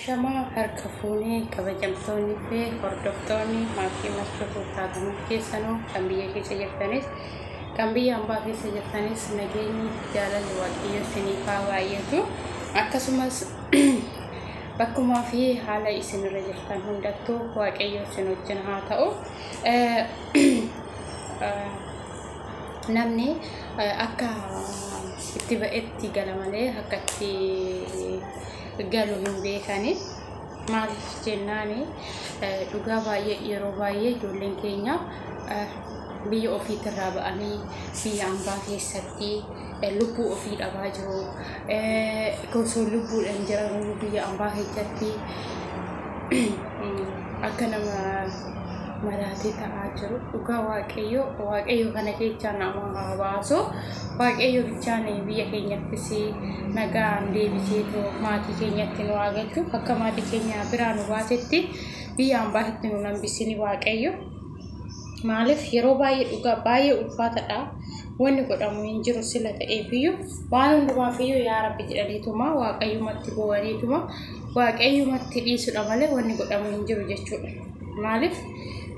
Ashama harkafuuni kabajamtoonni fi hordoftoonni maatii masrootaa kan keessanuu kan biyya keessa jirtanis kan biyya hambaa keessa jirtanis nageenyi jaalalli waaqayyo isiniif haa baay'atu akkasumas bakkumaa fi haala isinirra jirtan hundattuu waaqayyo isin wajjin haa ta'u. Namni akka itti ba'etti gala malee akka itti galu hin beekani. Maaliif jennaani dhugaa baay'ee yeroo baay'ee ijoolleen keenya biyya ofiitirraa ba'anii biyya hambaa keessatti lubbuu ofii dhabaa jiru. Osoo lubbuudhaan jiran biyya hambaa keessatti akka nama maraatee ta'aa jiru. Dhugaa waaqayyo kana keessaa nama haa baasu. Waaqayyo bichaan biyya keenyattis nagaan deebisee maatii keenyatti nu haa galchu. Akka maatii keenya biraa nu baasetti biyya hambaatti nu hambisini waaqayyo. Maaliif yeroo baay'ee dhugaa baay'ee ulfaataadha. Wanni godhamu hin jiru sila ta'eefiyyuu waan hundumaafiyyuu yaa Rabbi jedhaniituma waaqayyumatti boo'aniituma waaqayyumatti dhiisudha malee wanni godhamu hin jiru jechuudha. Maaliif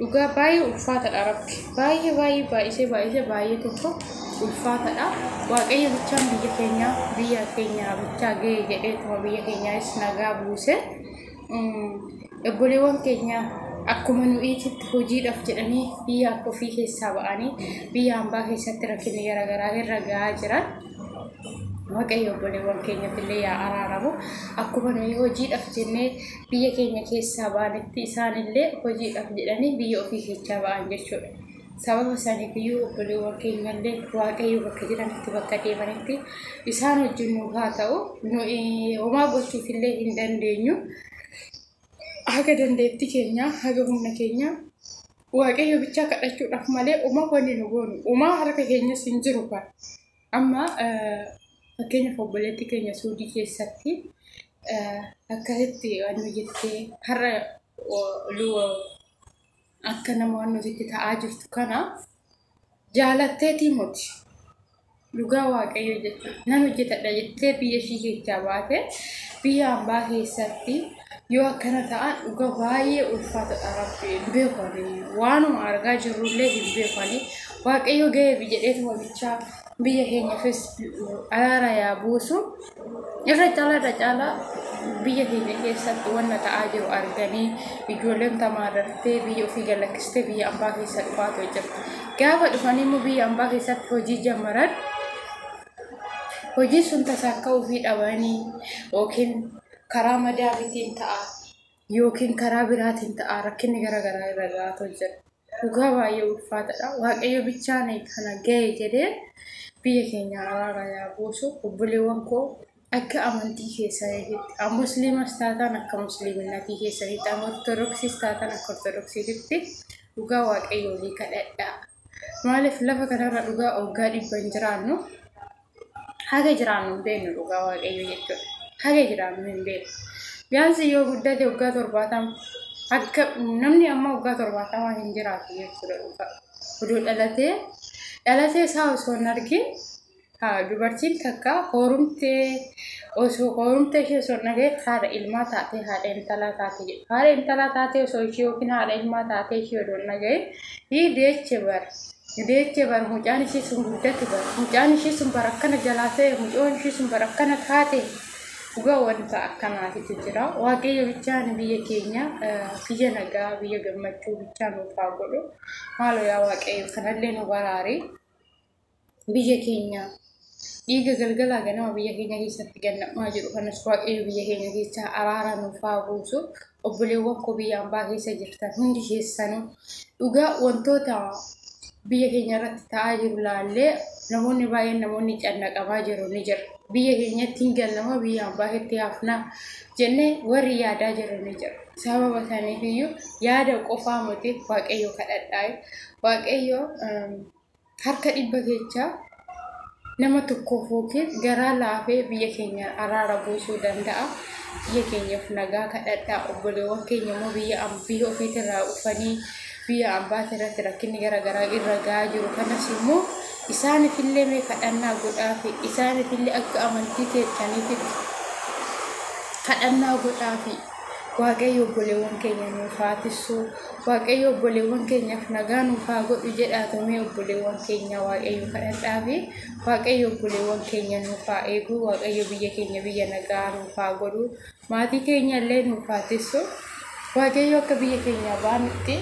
dhugaa baay'ee ulfaataadha Rabbi. Baay'ee tokko ulfaataadha. Waaqayyo bichaan biyya keenya bichaa ga'ee jedheetuma biyya keenyaas nagaa buuse. Obboleewwan keenya akkuma nuyiitti hojiidhaaf jedhanii biyya ofii keessaa ba'anii biyya hambaa keessatti rakkinni garaagaraa irra gahaa jiran. Waaqayyo obboleewwan keenyafillee yaa araaramu. Akkuma nuyi hojiidhaaf jennee biyya keenya keessaa ba'anitti isaanillee hojiidhaaf jedhanii biyya ofii keessaa ba'an jechuudha. Sababa isaaniifiyyuu obboleewwan keenyallee waaqayyo bakka jiranitti bakka deemanitti isaan wajjin nuuf haa ta'u. Nuyi homaa gochuufillee hin dandeenyu. Haga dandeetti keenya haga humna keenya waaqayyo bichaa kadhachuudhaaf malee uumaa wanni nu goonu uumaa harka keenyas hin jiru kan. Amma fakkeenyaaf obboleetti keenya Suudii keessatti akkasitti waan jettee har'a akka nama waan nuti ta'aa jirtu kana jaalatteetii moti. Dhugaa waaqayyo jechuudha. Nan hojjetadha jettee biyya ishii keessaa baate biyya hambaa keessatti yoo akkana ta'an dhugaa baay'ee ulfaataadha Rabbi hin beekani. Waanuma argaa jirrullee hin beekani. Waaqayyo ga'ee jedheetuma bichaa biyya keenyaafis araara yaa buusu. Irra caalaa biyya keenya keessatti wanna ta'aa jiru arganii ijoolleen tamaarrattee biyya ofii galakkistee biyya hambaa keessa dhufaatu jirti. Gaafa dhufanii immoo biyya hambaa keessatti hojii jammaran hojii sun tasaakka ofii dhabanii yookiin karaa madaabitiin ta'a yookiin karaa biraatiin ta'a rakkinni garaagaraa irra gahaatu jira. Dhugaa baay'ee ulfaataadha. Waaqayyo bichaan kana ga'e jedhee biyya keenya araara yaa buusu. Obboleewwan koo akka amantii keessanitti musliimas taatan akka musliiminatii keessanitti ortodoksiis taatan akka ortodoksiitti dhugaa waaqayyo olii kadhadhaa. Maaliif lafa kanarra dhugaa waggaa 100 hin jiraannu haga jiraannu hin beeknu dhugaa waaqayyo jechuudha. Haga jiraannu hin beeknu. Biyaansi yoo guddate waggaa 70 akka namni amma waggaa 70 hin jiraatu jechuudha dhugaa. Oduu dhalatee isaa osoo hin argin dubartiin takka horumtee ishee osoo nagee haadha ilmaa taatee haadha intalaa taatee jedhu. Haadha intalaa taatee osoo ishee yookiin haadha ilmaa taatee ishee odoo nagee deeche bar mucaan ishee sun guddate bar mucaan ishee sun bar akkana jalaa ta'e mucoon ishee sun bar akkana taate dhugaa wanta akkanaatitu jira. Waaqayyo bichaan biyya keenya biyya nagaa biyya gammachuu bichaan nuuf haa godhu. Maaloo yaa waaqayyo kanallee nu baraare biyya keenya dhiiga galgalaa ganama biyya keenya keessatti gannamaa jiru kanas waaqayyo biyya keenya keessaa araara nuuf haa buusu. Obboleewwan koo biyya hambaa keessa jirtan hundi keessanuu dhugaa wantoota biyya keenya irratti ta'aa jiru laallee namoonni baay'een namoonni cannaqamaa jiru ni jira. Biyya keenyatti hin galama biyya hambaa keessatti hafna jennee warri yaadaa jiru ni jira. Sababa isaaniifiyyuu yaada qofaa miti waaqayyo kadhadhaa. Waaqayyo harka 100 keessaa nama tokkoof yookiin garaa laafee biyya keenya araara buusuu danda'a. Biyya keenyaaf nagaa kadhadhaa. Obboleewwan keenya immoo biyya ofiitirraa dhufanii biyya hambaa irratti rakkinni garaagaraa irra gahaa jiru. Kanas immoo isaaniifillee mee kadhannaa godhaafi isaaniifillee akka amantii keessaniitti kadhannaa godhaafi waaqayyo obboleewwan keenya nuuf haa tiisu waaqayyo obboleewwan keenyaaf nagaa nuuf haa godhu jedhaatame obboleewwan keenya waaqayyo kadhadhaa fi waaqayyo obboleewwan keenya nuuf haa eegu waaqayyo biyya keenya biyya nagaa nuuf haa godhu maatii keenya illee nuuf haa tiisu waaqayyo akka biyya keenya baanitti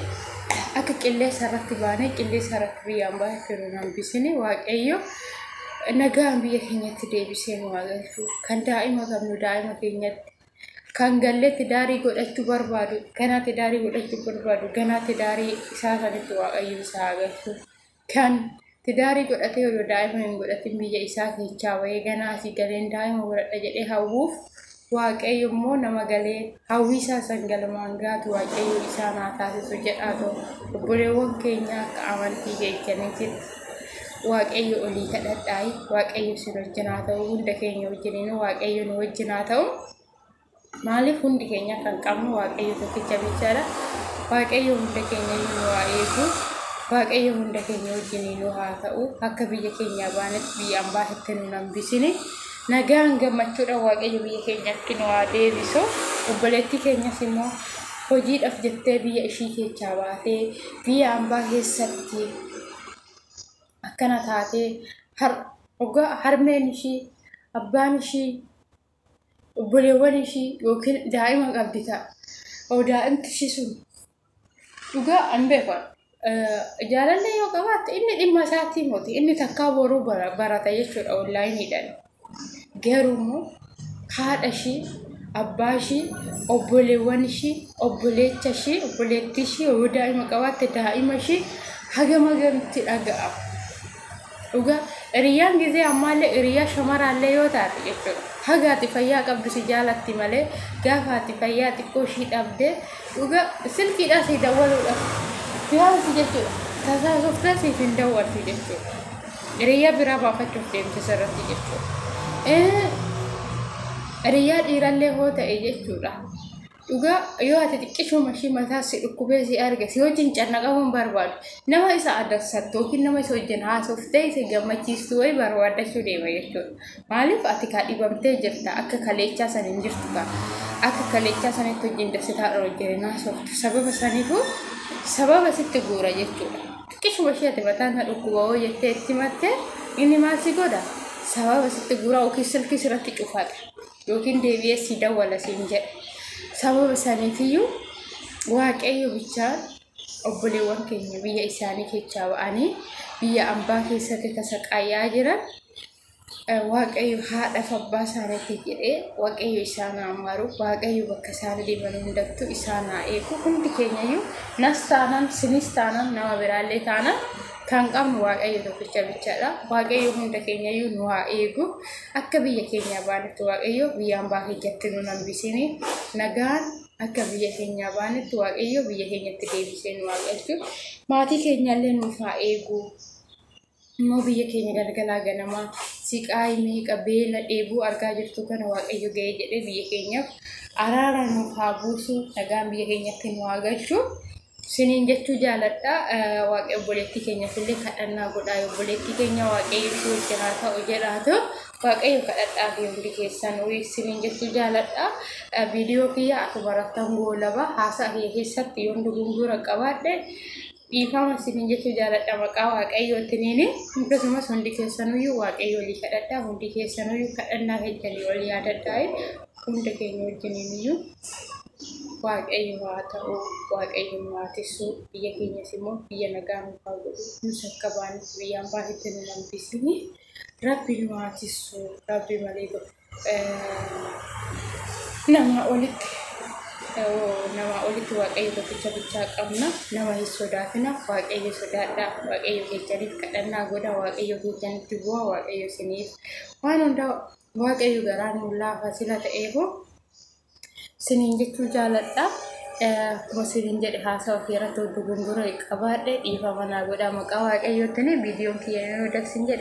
akka qilleessa irratti baanee qilleessa irratti biyyaan baay'ee nu hambisine waaqayyo nagaan biyya keenyatti deebisee nu haa galchu kan daa'ima qabnu daa'ima keenyatti kan galletti daarii godhachuu barbaadu ganaatti daarii godhachuu barbaadu ganaatti daarii isaa sanitti waaqayyo isaa haa galchu kan tidaarii godhatee yoo daa'ima hin godhatin biyya isaa keessaa bahee ganaasi galeen daa'ima godhadha jedhee hawwuuf waaqayyo immoo nama galee hawwii isaa san galmaan gaatu waaqayyo isaa naa taasisu jedhaatu obboleewwan keenya akka amantii keekkanitti waaqayyo olii kadhadhaa waaqayyo sin wajjin haa ta'u hunda keenya wajjiniin waaqayyo nu wajjin haa ta'u maaliif hundi keenya kan qabnu waaqayyo tokkicha bichaadha waaqayyo hunda keenya nu haa eegu waaqayyo hunda keenya wajjiniin haa ta'u akka biyya keenya baanetti biyya ambaa itti nu hambisine nagaan gammachuudha waaqayyo biyya keenyatti nu haa deebisu obboleettii keenyas immoo hojiidhaaf jettee biyya ishii keessaa baatee biyya ambaa keessatti akkana taatee harmeen ishii abbaan ishii obboleewwan ishii yookiin daa'ima qabdi ta'a daa'imti ishii sun dhugaa an beekan jaalallee yoo qabaatte inni dhimma isaatii moti inni takkaa boruu barata jechuudha onlaayiniidhaan garuu immoo haadha ishii abbaa ishii obboleewwan ishii obboleecha ishii obboleettii ishii yoo daa'ima qabaatte daa'ima ishii hagama gamitti dhaga'a dhugaa hiriyaan gisee ammaallee hiriyaa shamaraallee yoo taate jechuudha hagaati fayyaa qabdu si jaalatti malee gaafaati fayyaa xiqqoo ishii dhabde dhugaa silkiidhaa si dawwaluudhaaf yaalti jechuudha tasaasoftaa siif hin dawwalti jechuudha hiriyaa biraa baafachuuf deemte sirratti jechuudha hiriyaa dhiirallee hoo ta'e jechuudha dhugaa yoo ati xiqqishuma ishii mataa si dhukkubee si arge si wajjin cannaqamuun barbaadu nama isa adarsattu yookiin nama isa wajjin haasoftee isa gammachiistu wayii barbaadachuu deema jechuudha maaliif ati kaadhibamtee jirta akka kaleechaa san hin jirtu ka akka kaleechaa sanitti wajjin dassitaadha wajjin haasoftu sababa saniifuu sababa sitti guura jechuudha xiqqishuma ishii ati mataan haa dhukkuba hoo jettee itti mattee inni maal si godha sababa sitti guura yookiin silkii sirratti cufaadha yookiin deebi'ee si dawwala siin jedha sababa saniifiyyuu waaqayyo bichaan obboleewwan keenya biyya isaanii keessaa ba'anii biyya ambaa keessatti tasaqaayaa jiran waaqayyo haadhaaf abbaa isaaniitti jedhee waaqayyo isaan amaaru waaqayyo bakka isaan deeman hundattuu isaan haa eegu hundi keenyayyuu nas taanaan sinis taanaan nama biraallee taanaan kan qabnu waaqayyo tokkicha bichaadha waaqayyo hunda keenyayyuu nu haa eegu akka biyya keenya baanetti waaqayyo biyya ambaa keessatti nu hambisine nagaan akka biyya keenya baanetti waaqayyo biyya keenyatti deebisee nu haa galchu maatii keenyallee nuuf haa eegu immoo biyya keenya galgalaa ganamaa siqaa meeqa beela dheebuu argaa jirtu kana waaqayyo ga'ee jedhee biyya keenyaaf araara nuuf haa buusu nagaan biyya keenyatti nu haa galchu sinin jechuu jaaladha waaqayyo obboleettii keenyaaf illee kadhannaa godhaa obboleettii keenya waaqayyo ishee wajjin haa ta'u jedhaatu waaqayyo kadhadhaa fi hundi keessan sinin jechuu jaaladha viidiyoo kiyya akka barattan goolaba haasaa kiyya keessatti yoon dogongora qabaadhe dhiifama sinin jechuu jaaladha maqaa waaqayyootiniini akkasumas hundi keessanuyyuu waaqayyo olii kadhadhaa hundi keessanuyyuu kadhannaa keessanii olii yaadadhaa hunda keenya wajjiniiniyyuu waaqayyo haa ta'u waaqayyo nu haa tiisu biyya keenyas immoo biyya nagaa nuuf haa godhu nus akka baanetti biyya ambaa itti nu hambisine rabbi nu haa tiisu rabbi malee nama olitti waaqayyo tokkicha bichaa qabna nama hin sodaatina waaqayyo sodaadhaa waaqayyo keessaniif kadhannaa godha waaqayyo keessanitti bu'a waaqayyo isiniif waan hunda waaqayyo garaa nuun laafa sila ta'eefoo sinin jechuu jaaladha akkuma sinin jedhe haasawa keerratti dogongora qabaadhe dhiifama naa godhaa maqaa waaqayyootiin viidiyoon kiyya yoo daksin jedhe